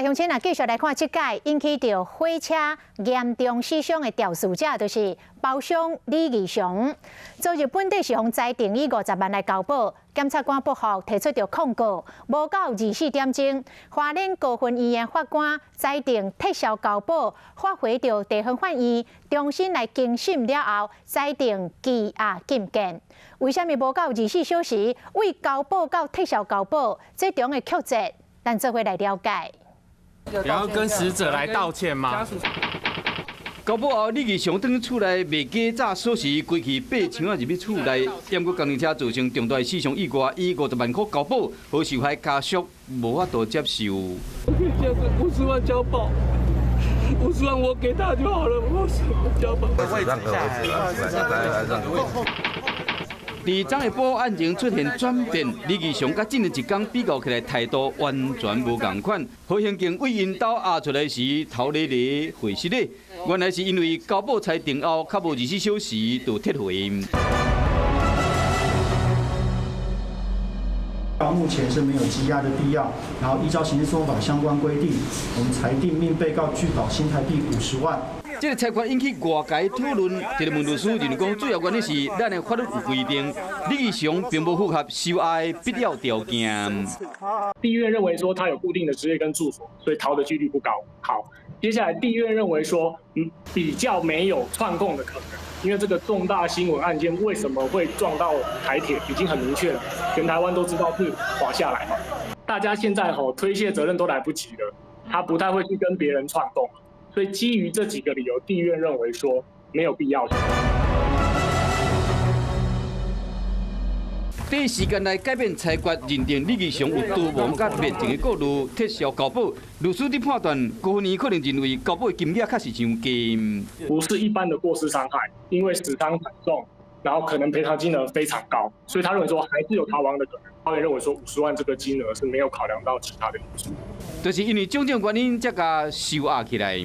乡亲啊，继续来看这届引起着火车严重死伤的肇事者，就是包商李义雄。昨日本地市方裁定以50万来交保，检察官不服提出着控告。无到24点钟，花莲高分医院法官裁定撤销交保，发回着地方法院重新来经审了后，裁定羁押禁见。为什么无到24小时为交保到撤销交保这中的曲折？咱做伙来了解。 也要跟死者来道歉吗？交保后，李义雄转厝内未加早锁匙，归去爬墙仔入去厝内，点过工程车造成重大死伤意外，以50万块交保，和受害家属无法度接受。这样子50万交保，50万我给他就好了，我交保。伫昨下晡案情出现转变，李义雄甲前日一天比较起来态度完全无同款。好刑警为因兜押出来时，头咧咧回失咧，原来是因为交保裁定后，较无24小时就撤回。到目前是没有羁押的必要，然后依照刑事诉讼法相关规定，我们裁定命被告拒保新台币50万。 这个裁决引起外界讨论，一个问律师认为讲，主要原因是咱的法律有规定，李义雄并不符合收押的必要条件。地院认为说他有固定的职业跟住所，所以逃的几率不高。好，接下来地院认为说，比较没有串供的可能，因为这个重大新闻案件为什么会撞到台铁，已经很明确了，全台湾都知道是滑下来嘛。大家现在推卸责任都来不及了，他不太会去跟别人串供。 所以基于这几个理由，地院认为说没有必要。第一时间来改变裁决，认定李义雄有逃亡甲灭证的顾虑，撤销交保。律师伫判断，高分院可能认为交保的金额确实伤低，不是一般的过失伤害，因为死伤惨重，然后可能赔偿金额非常高，所以他认为说还是有逃亡的可能。他也认为说50万这个金额是没有考量到其他的因素。 就是因为种种原因，才甲收押起来。